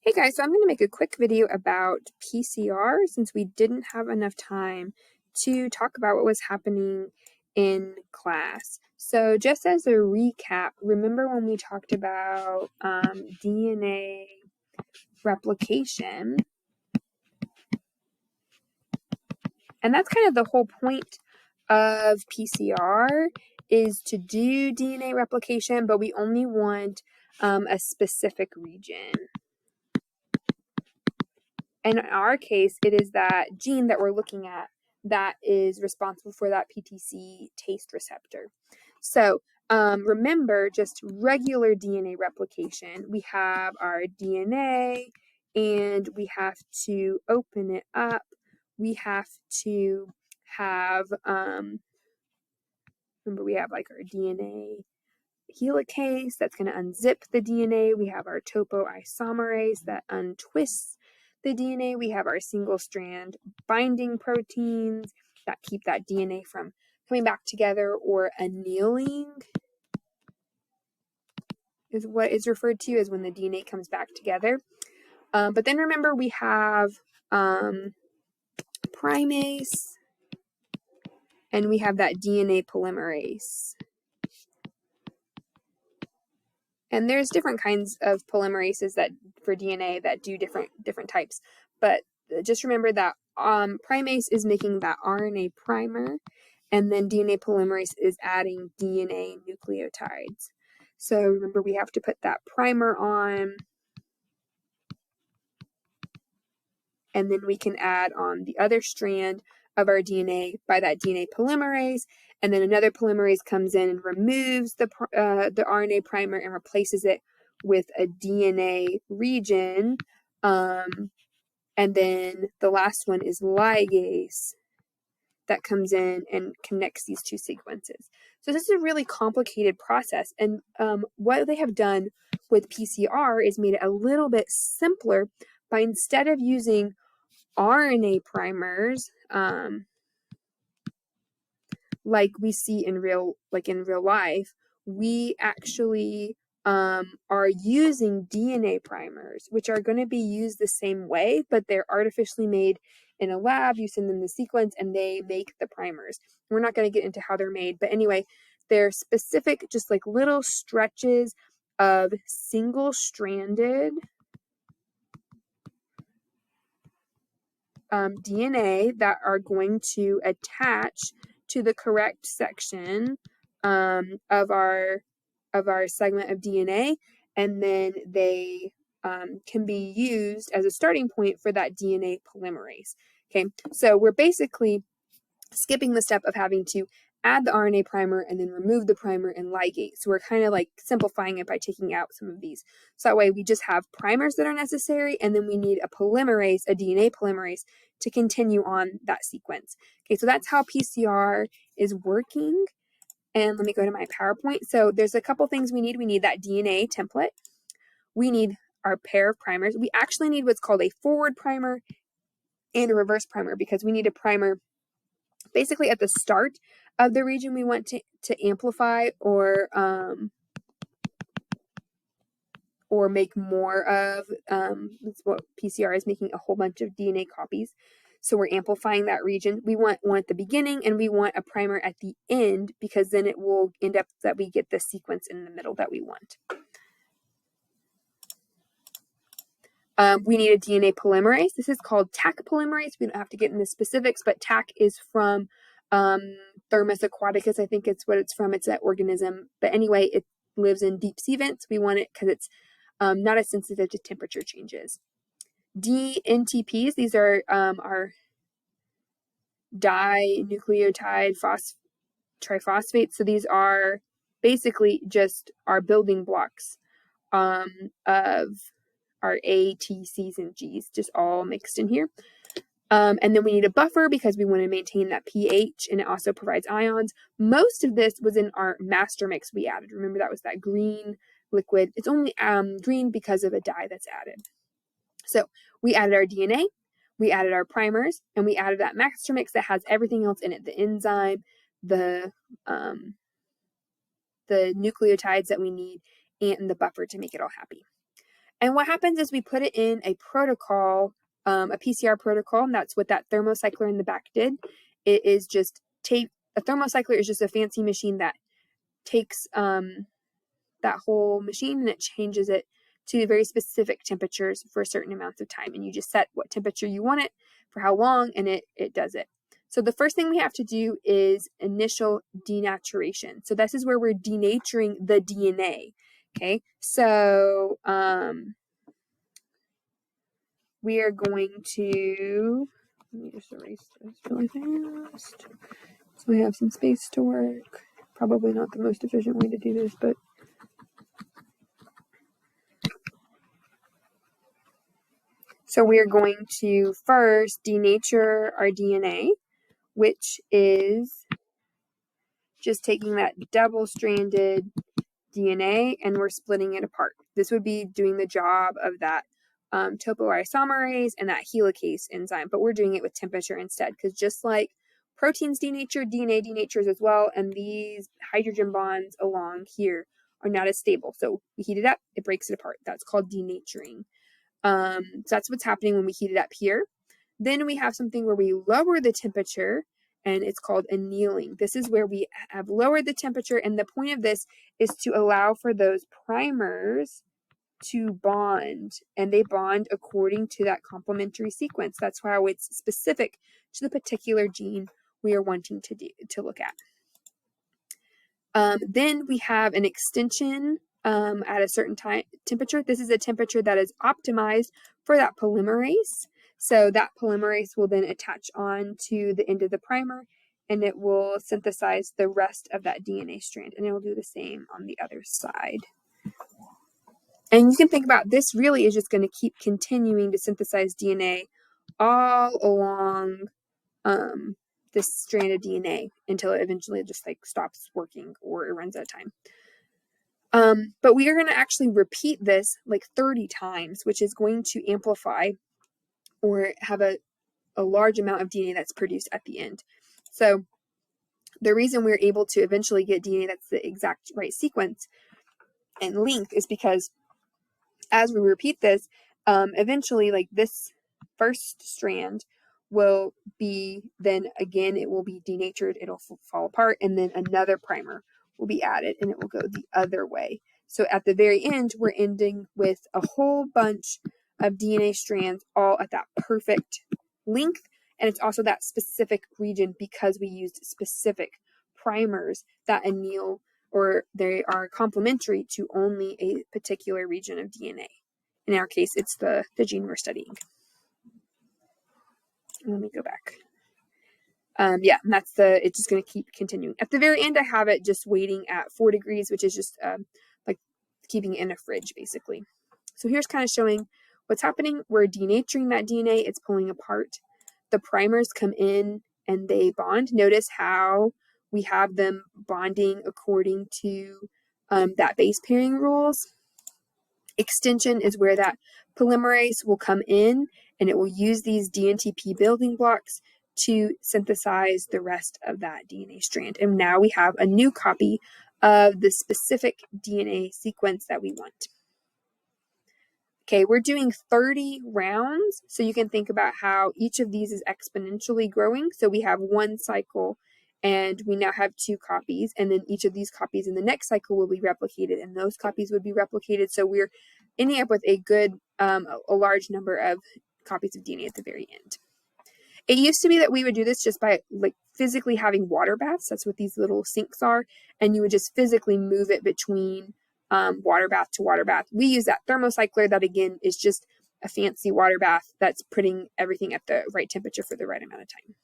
Hey guys, so I'm going to make a quick video about PCR since we didn't have enough time to talk about what was happening in class. So just as a recap, remember when we talked about DNA replication? And that's kind of the whole point of PCR is to do DNA replication, but we only want a specific region. And in our case, it is that gene that we're looking at that is responsible for that PTC taste receptor. So remember, just regular DNA replication, we have our DNA and we have to open it up. We have to have, remember we have like our DNA helicase that's going to unzip the DNA. We have our topoisomerase that untwists the DNA. We have our single strand binding proteins that keep that DNA from coming back together, or annealing is what is referred to as when the DNA comes back together. But then remember we have primase and we have that DNA polymerase. And there's different kinds of polymerases that for DNA that do different types. But just remember that primase is making that RNA primer, and then DNA polymerase is adding DNA nucleotides. So remember we have to put that primer on, and then we can add on the other strand of our DNA by that DNA polymerase, and then another polymerase comes in and removes the RNA primer and replaces it with a DNA region, and then the last one is ligase that comes in and connects these two sequences. So this is a really complicated process, and what they have done with PCR is made it a little bit simpler by, instead of using RNA primers, like we see in real life, we actually are using DNA primers, which are going to be used the same way, but they're artificially made in a lab. You send them the sequence and they make the primers. We're not going to get into how they're made, but anyway, they're specific, just like little stretches of single-stranded DNA that are going to attach to the correct section of our segment of DNA, and then they can be used as a starting point for that DNA polymerase. Okay, so we're basically skipping the step of having to add the RNA primer and then remove the primer and ligate. So we're kind of like simplifying it by taking out some of these. So that way we just have primers that are necessary, and then we need a polymerase, a DNA polymerase, to continue on that sequence. Okay, so that's how PCR is working. And let me go to my PowerPoint. So there's a couple things we need. We need that DNA template. We need our pair of primers. We actually need what's called a forward primer and a reverse primer, because we need a primer basically at the start of the region we want to amplify or make more of. That's what PCR is, making a whole bunch of DNA copies. So we're amplifying that region. We want one at the beginning, and we want a primer at the end, because then it will end up that we get the sequence in the middle that we want. We need a DNA polymerase. This is called Taq polymerase. We don't have to get into specifics, but Taq is from Thermus aquaticus, I think it's what it's from. It's that organism. But anyway, it lives in deep sea vents. We want it because it's not as sensitive to temperature changes. DNTPs, these are our dinucleotide triphosphates. So these are basically just our building blocks of our A, T, C's, and G's, just all mixed in here. And then we need a buffer because we want to maintain that pH, and it also provides ions. Most of this was in our master mix we added. Remember, that was that green liquid. It's only green because of a dye that's added. So we added our DNA, we added our primers, and we added that master mix that has everything else in it, the enzyme, the nucleotides that we need, and the buffer to make it all happy. And what happens is we put it in a protocol, a PCR protocol, and that's what that thermocycler in the back did. It is just a thermocycler is just a fancy machine that takes that whole machine and it changes it to very specific temperatures for certain amounts of time. And you just set what temperature you want it for how long, and it does it. So the first thing we have to do is initial denaturation. So this is where we're denaturing the DNA. Okay, so we are going to, let me just erase this really fast. So we have some space to work. Probably not the most efficient way to do this, but so we are going to first denature our DNA, which is just taking that double-stranded DNA and we're splitting it apart. This would be doing the job of that topoisomerase and that helicase enzyme, but we're doing it with temperature instead, because just like proteins denature, DNA denatures as well, and these hydrogen bonds along here are not as stable. So we heat it up, it breaks it apart. That's called denaturing. So that's what's happening when we heat it up here. Then we have something where we lower the temperature, and it's called annealing. This is where we have lowered the temperature, and the point of this is to allow for those primers to bond, and they bond according to that complementary sequence. That's how it's specific to the particular gene we are wanting to look at. Then we have an extension at a certain temperature. This is a temperature that is optimized for that polymerase. So that polymerase will then attach on to the end of the primer, and it will synthesize the rest of that DNA strand, and it will do the same on the other side. And you can think about this really is just going to keep continuing to synthesize DNA all along this strand of DNA until it eventually just like stops working or it runs out of time. But we are going to actually repeat this like 30 times, which is going to amplify or have a large amount of DNA that's produced at the end. So the reason we're able to eventually get DNA that's the exact right sequence and length is because as we repeat this, eventually like this first strand will be, then again, it will be denatured, it'll fall apart, and then another primer will be added and it will go the other way. So at the very end, we're ending with a whole bunch of DNA strands all at that perfect length. And it's also that specific region because we used specific primers that anneal, or they are complementary to only a particular region of DNA. In our case, it's the gene we're studying. Let me go back. Yeah, and that's it's just going to keep continuing. At the very end, I have it just waiting at 4 degrees, which is just like keeping it in a fridge, basically. So here's kind of showing what's happening. We're denaturing that DNA. It's pulling apart. The primers come in and they bond. Notice how we have them bonding according to that base pairing rules. Extension is where that polymerase will come in and it will use these DNTP building blocks to synthesize the rest of that DNA strand. And now we have a new copy of the specific DNA sequence that we want. Okay, we're doing 30 rounds, so you can think about how each of these is exponentially growing. So we have one cycle, and we now have 2 copies, and then each of these copies in the next cycle will be replicated, and those copies would be replicated. So we're ending up with a good, a large number of copies of DNA at the very end. It used to be that we would do this just by like physically having water baths. That's what these little sinks are, and you would just physically move it between water bath to water bath. We use that thermocycler that again is just a fancy water bath that's putting everything at the right temperature for the right amount of time.